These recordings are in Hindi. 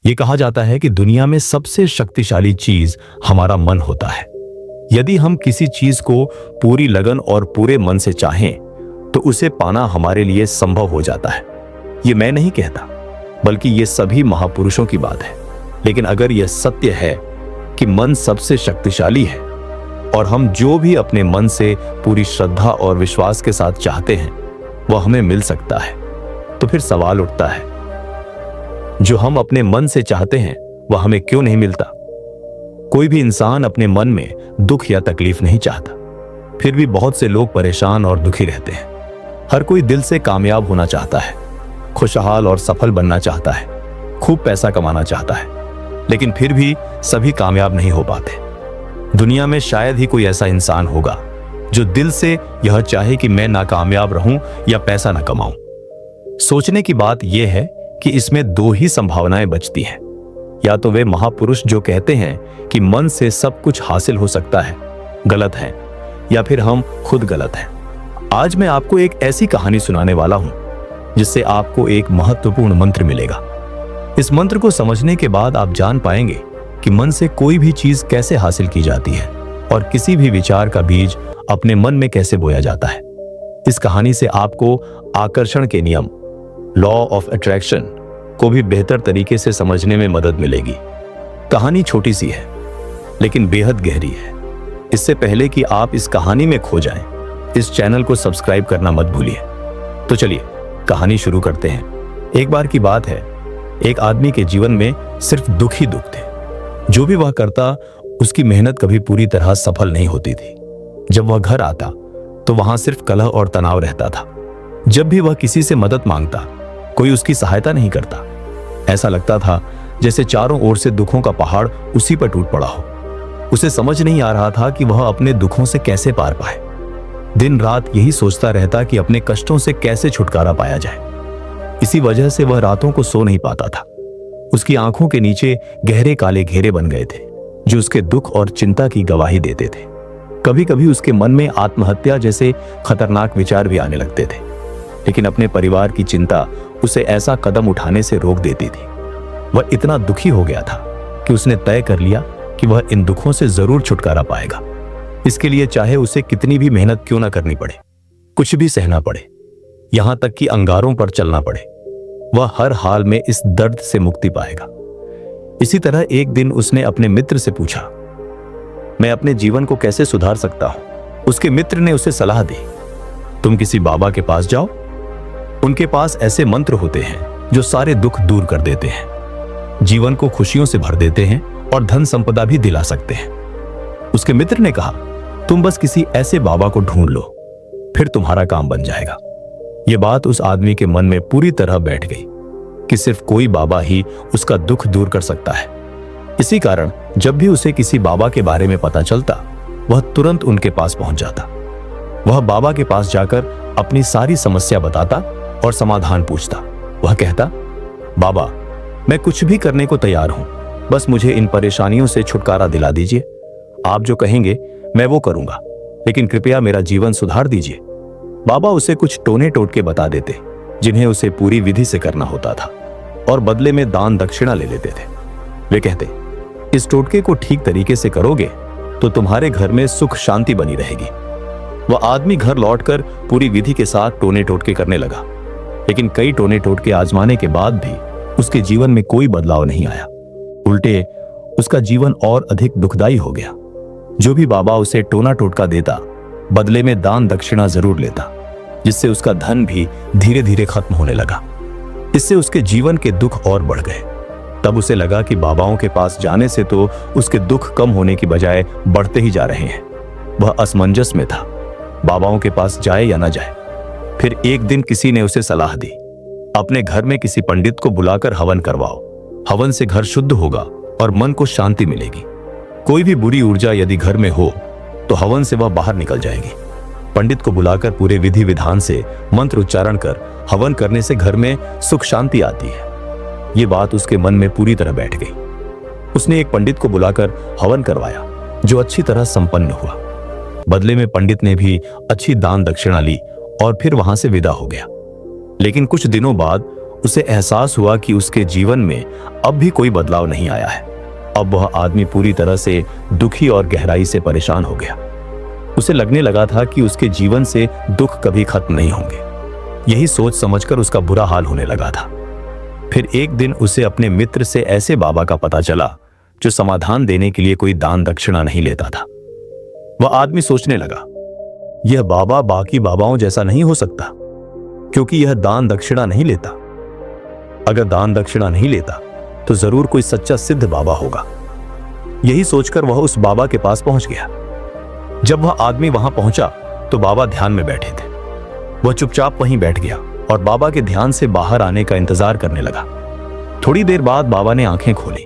ये कहा जाता है कि दुनिया में सबसे शक्तिशाली चीज हमारा मन होता है। यदि हम किसी चीज को पूरी लगन और पूरे मन से चाहें तो उसे पाना हमारे लिए संभव हो जाता है। ये मैं नहीं कहता, बल्कि ये सभी महापुरुषों की बात है। लेकिन अगर यह सत्य है कि मन सबसे शक्तिशाली है और हम जो भी अपने मन से पूरी श्रद्धा और विश्वास के साथ चाहते हैं वह हमें मिल सकता है, तो फिर सवाल उठता है, जो हम अपने मन से चाहते हैं वह हमें क्यों नहीं मिलता? कोई भी इंसान अपने मन में दुख या तकलीफ नहीं चाहता, फिर भी बहुत से लोग परेशान और दुखी रहते हैं। हर कोई दिल से कामयाब होना चाहता है, खुशहाल और सफल बनना चाहता है, खूब पैसा कमाना चाहता है, लेकिन फिर भी सभी कामयाब नहीं हो पाते। दुनिया में शायद ही कोई ऐसा इंसान होगा जो दिल से यह चाहे कि मैं नाकामयाब रहूं या पैसा ना कमाऊं। सोचने की बात यह है कि इसमें दो ही संभावनाएं बचती हैं। या तो वे महापुरुष जो कहते हैं कि मन से सब कुछ हासिल हो सकता है गलत हैं, या फिर हम खुद गलत हैं। आज मैं आपको एक ऐसी कहानी सुनाने वाला हूं जिससे आपको एक महत्वपूर्ण मंत्र मिलेगा। इस मंत्र को समझने के बाद आप जान पाएंगे कि मन से कोई भी चीज कैसे हासिल की जाती है और किसी भी विचार का बीज अपने मन में कैसे बोया जाता है। इस कहानी से आपको आकर्षण के नियम, लॉ ऑफ अट्रैक्शन को भी बेहतर तरीके से समझने में मदद मिलेगी। कहानी छोटी सी है लेकिन बेहद गहरी है। इससे पहले कि आप इस कहानी में खो जाएं, इस चैनल को सब्सक्राइब करना मत भूलिए। तो चलिए कहानी शुरू करते हैं। एक बार की बात है, एक आदमी के जीवन में सिर्फ दुख ही दुख थे। जो भी वह करता उसकी मेहनत कभी पूरी तरह सफल नहीं होती थी। जब वह घर आता तो वहां सिर्फ कलह और तनाव रहता था। जब भी वह किसी से मदद मांगता कोई उसकी सहायता नहीं करता। ऐसा लगता था जैसे चारों ओर से दुखों का पहाड़ उसी पर टूट पड़ा हो। उसे समझ नहीं आ रहा था कि वह अपने दुखों से कैसे पार पाए। दिन रात यही सोचता रहता कि अपने कष्टों से कैसे छुटकारा पाया जाए। इसी वजह से वह रातों को सो नहीं पाता था। उसकी आंखों के नीचे गहरे काले घेरे बन गए थे जो उसके दुख और चिंता की गवाही देते थे। कभी कभी उसके मन में आत्महत्या जैसे खतरनाक विचार भी आने लगते थे, लेकिन अपने परिवार की चिंता उसे ऐसा कदम उठाने से रोक देती थी। वह इतना दुखी हो गया था कि उसने तय कर लिया कि वह इन दुखों से जरूर छुटकारा पाएगा। इसके लिए चाहे उसे कितनी भी मेहनत क्यों ना करनी पड़े, कुछ भी सहना पड़े, यहां तक कि अंगारों पर चलना पड़े, वह हर हाल में इस दर्द से मुक्ति पाएगा। इसी तरह एक दिन उसने अपने मित्र से पूछा, मैं अपने जीवन को कैसे सुधार सकता हूं? उसके मित्र ने उसे सलाह दी, तुम किसी बाबा के पास जाओ। उनके पास ऐसे मंत्र होते हैं जो सारे दुख दूर कर देते हैं, जीवन को खुशियों से भर देते हैं और धन संपदा भी दिला सकते हैं। उसके मित्र ने कहा, तुम बस किसी ऐसे बाबा को ढूंढ लो, फिर तुम्हारा काम बन जाएगा। यह बात उस आदमी के मन में पूरी तरह बैठ गई कि सिर्फ कोई बाबा ही उसका दुख दूर कर सकता है। इसी कारण जब भी उसे किसी बाबा के बारे में पता चलता वह तुरंत उनके पास पहुंच जाता। वह बाबा के पास जाकर अपनी सारी समस्या बताता और समाधान पूछता। वह कहता, बाबा मैं कुछ भी करने को तैयार हूं, बस मुझे इन परेशानियों से छुटकारा दिला दीजिए। आप जो कहेंगे मैं वो करूंगा, लेकिन कृपया मेरा जीवन सुधार दीजिए। बाबा उसे कुछ टोने टोटके बता देते जिन्हें उसे पूरी विधि से करना होता था और बदले में दान दक्षिणा ले लेते थे। वे कहते, इस टोटके को ठीक तरीके से करोगे तो तुम्हारे घर में सुख शांति बनी रहेगी। वह आदमी घर लौटकर पूरी विधि के साथ टोने टोटके करने लगा, लेकिन कई टोने टोटके आजमाने के बाद भी उसके जीवन में कोई बदलाव नहीं आया। उल्टे उसका जीवन और अधिक दुखदाई हो गया। जो भी बाबा उसे टोना टोटका देता बदले में दान दक्षिणा जरूर लेता, जिससे उसका धन भी धीरे धीरे खत्म होने लगा। इससे उसके जीवन के दुख और बढ़ गए। तब उसे लगा कि बाबाओं के पास जाने से तो उसके दुख कम होने की बजाय बढ़ते ही जा रहे हैं। वह असमंजस में था, बाबाओं के पास जाए या ना जाए। फिर एक दिन किसी ने उसे सलाह दी, अपने घर में किसी पंडित को बुलाकर हवन करवाओ। हवन से घर शुद्ध होगा और मन को शांति मिलेगी। कोई भी बुरी ऊर्जा यदि घर में हो तो हवन से वह बाहर निकल जाएगी। पंडित को बुलाकर पूरे विधि विधान से मंत्र उच्चारण कर हवन करने से घर में सुख शांति आती है। ये बात उसके मन में पूरी तरह बैठ गई। उसने एक पंडित को बुलाकर हवन करवाया जो अच्छी तरह संपन्न हुआ। बदले में पंडित ने भी अच्छी दान दक्षिणा ली और फिर वहां से विदा हो गया। लेकिन कुछ दिनों बाद उसे एहसास हुआ कि उसके जीवन में अब भी कोई बदलाव नहीं आया है। अब वह आदमी पूरी तरह से दुखी और गहराई से परेशान हो गया। उसे लगने लगा था कि उसके जीवन से दुख कभी खत्म नहीं होंगे। यही सोच समझकर उसका बुरा हाल होने लगा था। फिर एक दिन उसे अपने मित्र से ऐसे बाबा का पता चला जो समाधान देने के लिए कोई दान दक्षिणा नहीं लेता था। वह आदमी सोचने लगा, यह बाबा बाकी बाबाओं जैसा नहीं हो सकता, क्योंकि यह दान दक्षिणा नहीं लेता। अगर दान दक्षिणा नहीं लेता तो जरूर कोई सच्चा सिद्ध बाबा होगा। यही सोचकर वह उस बाबा के पास पहुंच गया। जब वह आदमी वहां पहुंचा तो बाबा ध्यान में बैठे थे। वह चुपचाप वहीं बैठ गया और बाबा के ध्यान से बाहर आने का इंतजार करने लगा। थोड़ी देर बाद बाबा ने आंखें खोली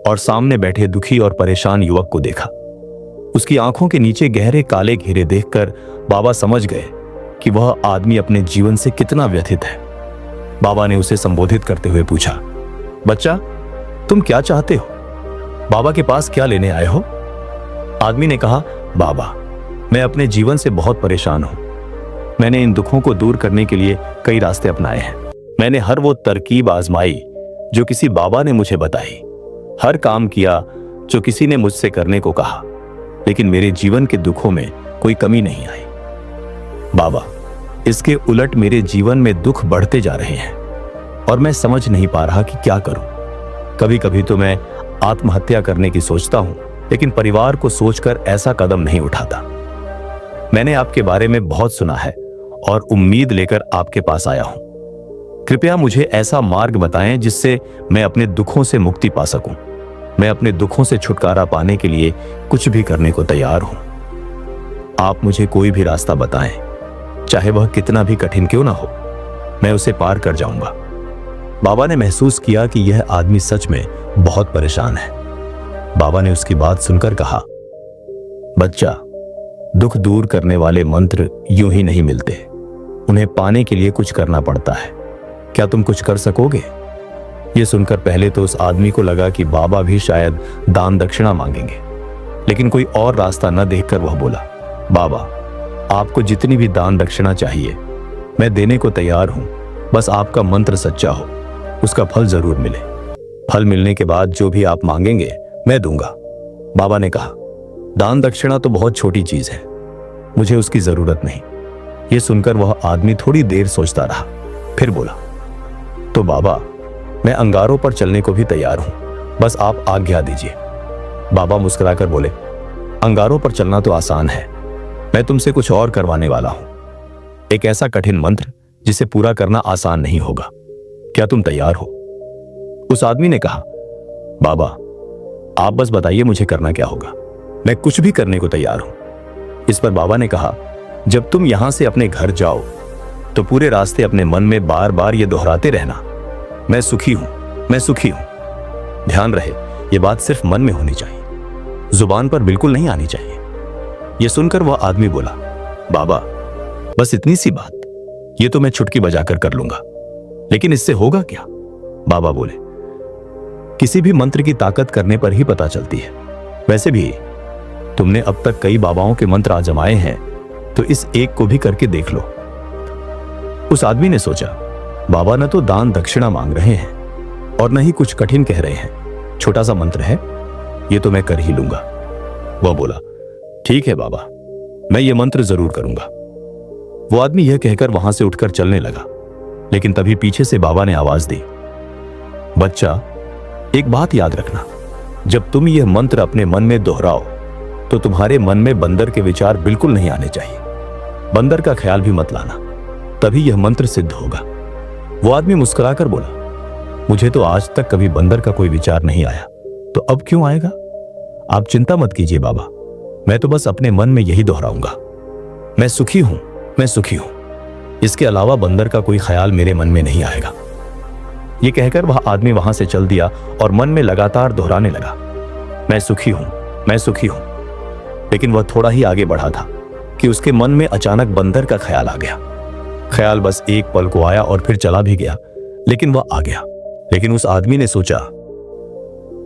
और सामने बैठे दुखी और परेशान युवक को देखा। उसकी आंखों के नीचे गहरे काले घेरे देखकर बाबा समझ गए कि वह आदमी अपने जीवन से कितना व्यथित है। बाबा ने उसे संबोधित करते हुए पूछा, बच्चा, तुम क्या चाहते हो? बाबा के पास क्या लेने आए हो? आदमी ने कहा, बाबा, मैं अपने जीवन से बहुत परेशान हूं। मैंने इन दुखों को दूर करने के लिए कई रास्ते अपनाए हैं। मैंने हर वो तरकीब आजमाई जो किसी बाबा ने मुझे बताई, हर काम किया जो किसी ने मुझसे करने को कहा, लेकिन मेरे जीवन के दुखों में कोई कमी नहीं आई। बाबा, इसके उलट मेरे जीवन में दुख बढ़ते जा रहे हैं और मैं समझ नहीं पा रहा कि क्या करूं। कभी कभी तो मैं आत्महत्या करने की सोचता हूं, लेकिन परिवार को सोचकर ऐसा कदम नहीं उठाता। मैंने आपके बारे में बहुत सुना है और उम्मीद लेकर आपके पास आया हूं। कृपया मुझे ऐसा मार्ग बताएं जिससे मैं अपने दुखों से मुक्ति पा सकूं। मैं अपने दुखों से छुटकारा पाने के लिए कुछ भी करने को तैयार हूं। आप मुझे कोई भी रास्ता बताएं, चाहे वह कितना भी कठिन क्यों ना हो, मैं उसे पार कर जाऊंगा। बाबा ने महसूस किया कि यह आदमी सच में बहुत परेशान है। बाबा ने उसकी बात सुनकर कहा, बच्चा, दुख दूर करने वाले मंत्र यूं ही नहीं मिलते, उन्हें पाने के लिए कुछ करना पड़ता है। क्या तुम कुछ कर सकोगे? यह सुनकर पहले तो उस आदमी को लगा कि बाबा भी शायद दान दक्षिणा मांगेंगे, लेकिन कोई और रास्ता न देखकर वह बोला, बाबा, आपको जितनी भी दान दक्षिणा चाहिए मैं देने को तैयार हूं, बस आपका मंत्र सच्चा हो, उसका फल जरूर मिले। फल मिलने के बाद जो भी आप मांगेंगे मैं दूंगा। बाबा ने कहा, दान दक्षिणा तो बहुत छोटी चीज है, मुझे उसकी जरूरत नहीं। यह सुनकर वह आदमी थोड़ी देर सोचता रहा, फिर बोला, तो बाबा, मैं अंगारों पर चलने को भी तैयार हूं, बस आप आज्ञा दीजिए। बाबा मुस्कुराकर बोले, अंगारों पर चलना तो आसान है, मैं तुमसे कुछ और करवाने वाला हूं, एक ऐसा कठिन मंत्र जिसे पूरा करना आसान नहीं होगा। क्या तुम तैयार हो? उस आदमी ने कहा, बाबा, आप बस बताइए मुझे करना क्या होगा, मैं कुछ भी करने को तैयार हूं। इस पर बाबा ने कहा, जब तुम यहां से अपने घर जाओ तो पूरे रास्ते अपने मन में बार बार ये दोहराते रहना, मैं सुखी हूं, मैं सुखी हूं। ध्यान रहे, यह बात सिर्फ मन में होनी चाहिए, जुबान पर बिल्कुल नहीं आनी चाहिए। यह सुनकर वह आदमी बोला, बाबा, बस इतनी सी बात, यह तो मैं चुटकी बजाकर कर लूंगा, लेकिन इससे होगा क्या? बाबा बोले, किसी भी मंत्र की ताकत करने पर ही पता चलती है। वैसे भी तुमने अब तक कई बाबाओं के मंत्र आजमाए हैं, तो इस एक को भी करके देख लो। उस आदमी ने सोचा, बाबा न तो दान दक्षिणा मांग रहे हैं और न ही कुछ कठिन कह रहे हैं, छोटा सा मंत्र है, यह तो मैं कर ही लूंगा। वह बोला, ठीक है बाबा, मैं ये मंत्र जरूर करूंगा। वो आदमी यह कहकर वहां से उठकर चलने लगा, लेकिन तभी पीछे से बाबा ने आवाज दी, बच्चा, एक बात याद रखना, जब तुम यह मंत्र अपने मन में दोहराओ तो तुम्हारे मन में बंदर के विचार बिल्कुल नहीं आने चाहिए। बंदर का ख्याल भी मत लाना, तभी यह मंत्र सिद्ध होगा। वो आदमी मुस्कुराकर बोला, मुझे तो आज तक कभी बंदर का कोई विचार नहीं आया, तो अब क्यों आएगा? आप चिंता मत कीजिए बाबा, मैं तो बस अपने मन में यही दोहराऊंगा, मैं सुखी हूं, मैं सुखी हूं। इसके अलावा बंदर का कोई ख्याल मेरे मन में नहीं आएगा। यह कहकर वह आदमी वहां से चल दिया और मन में लगातार दोहराने लगा, मैं सुखी हूं, मैं सुखी हूं। लेकिन वह थोड़ा ही आगे बढ़ा था कि उसके मन में अचानक बंदर का ख्याल आ गया। ख्याल बस एक पल को आया और फिर चला भी गया, लेकिन वह आ गया। लेकिन उस आदमी ने सोचा,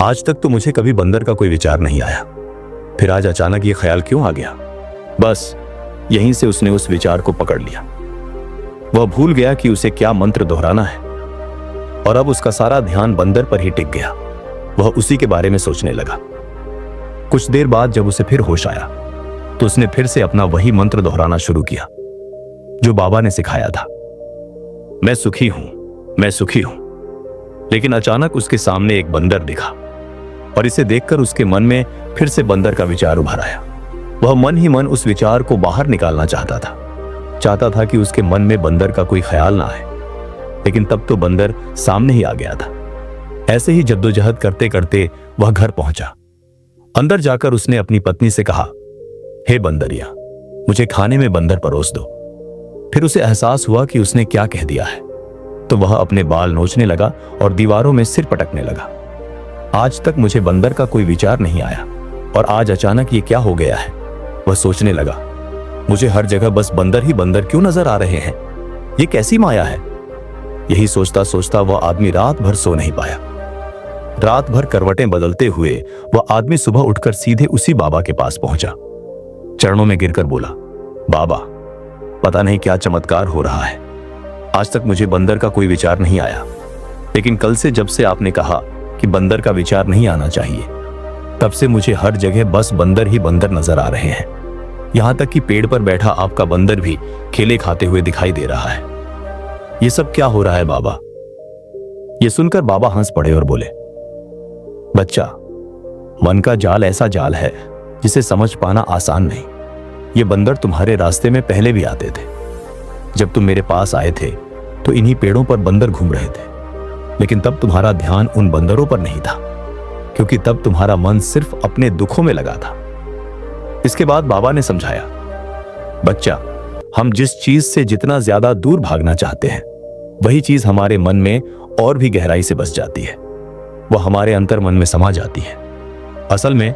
आज तक तो मुझे कभी बंदर का कोई विचार नहीं आया, फिर आज अचानक ये ख्याल क्यों आ गया? बस यहीं से उसने उस विचार को पकड़ लिया। वह भूल गया कि उसे क्या मंत्र दोहराना है। और अब उसका सारा ध्यान बंदर पर ही टिक गया। वह उसी के बारे में सोचने लगा। कुछ देर बाद जब उसे फिर होश आया तो उसने फिर से अपना वही मंत्र दोहराना शुरू किया जो बाबा ने सिखाया था, मैं सुखी हूं, मैं सुखी हूं। लेकिन अचानक उसके सामने एक बंदर दिखा और इसे देखकर उसके मन में फिर से बंदर का विचार उभर आया। वह मन ही मन उस विचार को बाहर निकालना चाहता था कि उसके मन में बंदर का कोई ख्याल ना आए। लेकिन तब तो बंदर सामने ही आ गया था। ऐसे ही जद्दोजहद करते करते वह घर पहुंचा। अंदर जाकर उसने अपनी पत्नी से कहा, हे बंदरिया, मुझे खाने में बंदर परोस दो। फिर उसे एहसास हुआ कि उसने क्या कह दिया है, तो वह अपने बाल नोचने लगा और दीवारों में सिर पटकने लगा। आज तक मुझे बंदर का कोई विचार नहीं आया और आज अचानक ये क्या हो गया है, वह सोचने लगा। मुझे हर जगह बस बंदर ही बंदर क्यों नजर आ रहे हैं, ये कैसी माया है। यही सोचता सोचता वह आदमी रात भर सो नहीं पाया। रात भर करवटें बदलते हुए वह आदमी सुबह उठकर सीधे उसी बाबा के पास पहुंचा। चरणों में गिरकर बोला, बाबा, पता नहीं क्या चमत्कार हो रहा है। आज तक मुझे बंदर का कोई विचार नहीं आया, लेकिन कल से जब से आपने कहा कि बंदर का विचार नहीं आना चाहिए, तब से मुझे हर जगह बस बंदर ही बंदर नजर आ रहे हैं। यहां तक कि पेड़ पर बैठा आपका बंदर भी केले खाते हुए दिखाई दे रहा है। ये सब क्या हो रहा है बाबा। ये सुनकर बाबा हंस पड़े और बोले, बच्चा, मन का जाल ऐसा जाल है जिसे समझ पाना आसान नहीं। ये बंदर तुम्हारे रास्ते में पहले भी आते थे। जब तुम मेरे पास आए थे तो इन्हीं पेड़ों पर बंदर घूम रहे थे, लेकिन तब तुम्हारा ध्यान उन बंदरों पर नहीं था, क्योंकि तब तुम्हारा मन सिर्फ अपने दुखों में लगा था। इसके बाद बाबा ने समझाया, बच्चा, हम जिस चीज से जितना ज्यादा दूर भागना चाहते हैं, वही चीज हमारे मन में और भी गहराई से बस जाती है। वह हमारे अंतर मन में समा जाती है। असल में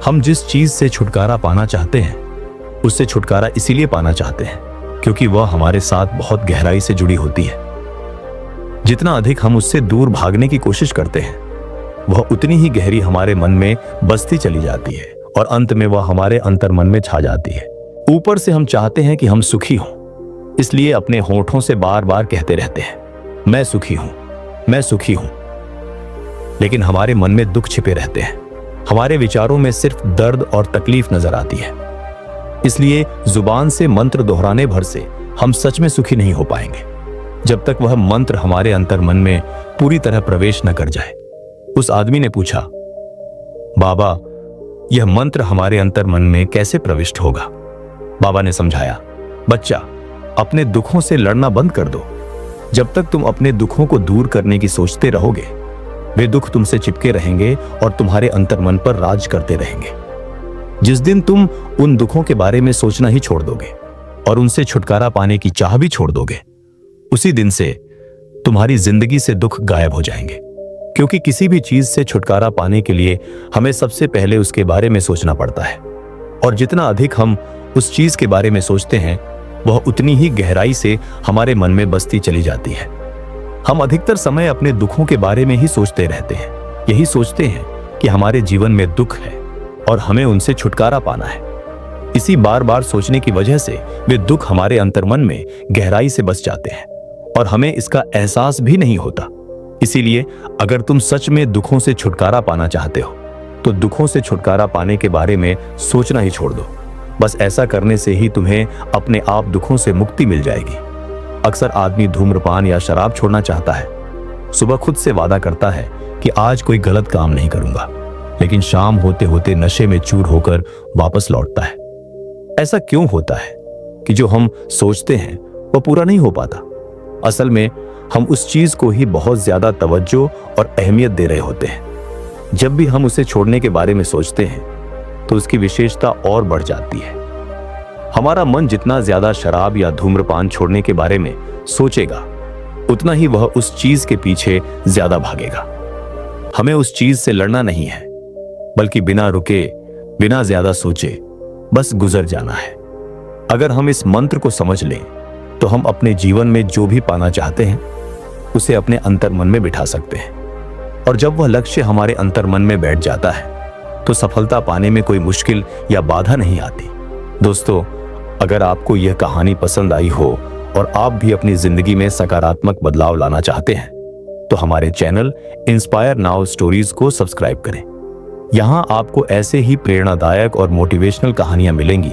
हम जिस चीज से छुटकारा पाना चाहते हैं, उससे छुटकारा इसीलिए पाना चाहते हैं क्योंकि वह हमारे साथ बहुत गहराई से जुड़ी होती है। जितना अधिक हम उससे दूर भागने की कोशिश करते हैं, वह उतनी ही गहरी हमारे मन में बसती चली जाती है और अंत में वह हमारे अंतर मन में छा जाती है। ऊपर से हम चाहते हैं कि हम सुखी हों, इसलिए अपने होठों से बार बार कहते रहते हैं, मैं सुखी हूं, मैं सुखी हूं। लेकिन हमारे मन में दुख छिपे रहते हैं। हमारे विचारों में सिर्फ दर्द और तकलीफ नजर आती है। इसलिए जुबान से मंत्र दोहराने भर से हम सच में सुखी नहीं हो पाएंगे, जब तक वह मंत्र हमारे अंतर मन में पूरी तरह प्रवेश न कर जाए। उस आदमी ने पूछा, बाबा, यह मंत्र हमारे अंतर मन में कैसे प्रविष्ट होगा। बाबा ने समझाया, बच्चा, अपने दुखों से लड़ना बंद कर दो। जब तक तुम अपने दुखों को दूर करने की सोचते रहोगे, वे दुख तुमसे चिपके रहेंगे और तुम्हारे अंतर मन पर राज करते रहेंगे। जिस दिन तुम उन दुखों के बारे में सोचना ही छोड़ दोगे और उनसे छुटकारा पाने की चाह भी छोड़ दोगे, उसी दिन से तुम्हारी जिंदगी से दुख गायब हो जाएंगे। क्योंकि किसी भी चीज से छुटकारा पाने के लिए हमें सबसे पहले उसके बारे में सोचना पड़ता है, और जितना अधिक हम उस चीज के बारे में सोचते हैं, वह उतनी ही गहराई से हमारे मन में बसती चली जाती है। हम अधिकतर समय अपने दुखों के बारे में ही सोचते रहते हैं। यही सोचते हैं कि हमारे जीवन में दुख है और हमें उनसे छुटकारा पाना है। इसी बार बार सोचने की वजह से वे दुख हमारे अंतर्मन में गहराई से बस जाते हैं और हमें इसका एहसास भी नहीं होता। इसीलिए अगर तुम सच में दुखों से छुटकारा पाना चाहते हो, तो दुखों से छुटकारा पाने के बारे में सोचना ही छोड़ दो। बस ऐसा करने से ही तुम्हें अपने आप दुखों से मुक्ति मिल जाएगी। अक्सर आदमी धूम्रपान या शराब छोड़ना चाहता है। सुबह खुद से वादा करता है कि आज कोई गलत काम नहीं करूंगा, लेकिन शाम होते होते नशे में चूर होकर वापस लौटता है। ऐसा क्यों होता है कि जो हम सोचते हैं वह पूरा नहीं हो पाता। असल में हम उस चीज को ही बहुत ज्यादा तवज्जो और अहमियत दे रहे होते हैं। जब भी हम उसे छोड़ने के बारे में सोचते हैं तो उसकी विशेषता और बढ़ जाती है। हमारा मन जितना ज्यादा शराब या धूम्रपान छोड़ने के बारे में सोचेगा, उतना ही वह उस चीज के पीछे ज्यादा भागेगा। हमें उस चीज से लड़ना नहीं है, बल्कि बिना रुके, बिना ज्यादा सोचे बस गुजर जाना है। अगर हम इस मंत्र को समझ लें तो हम अपने जीवन में जो भी पाना चाहते हैं उसे अपने अंतर मन में बिठा सकते हैं, और जब वह लक्ष्य हमारे अंतर मन में बैठ जाता है तो सफलता पाने में कोई मुश्किल या बाधा नहीं आती। दोस्तों, अगर आपको यह कहानी पसंद आई हो और आप भी अपनी जिंदगी में सकारात्मक बदलाव लाना चाहते हैं, तो हमारे चैनल इंस्पायर नाउ स्टोरीज को सब्सक्राइब करें। यहां आपको ऐसे ही प्रेरणादायक और मोटिवेशनल कहानियां मिलेंगी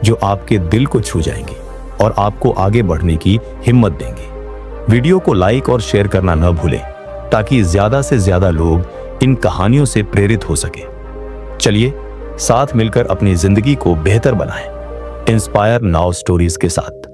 जो आपके दिल को छू जाएंगी और आपको आगे बढ़ने की हिम्मत देंगी। वीडियो को लाइक और शेयर करना न भूलें ताकि ज्यादा से ज्यादा लोग इन कहानियों से प्रेरित हो सके। चलिए साथ मिलकर अपनी जिंदगी को बेहतर बनाएं इंस्पायर नाउ स्टोरीज के साथ।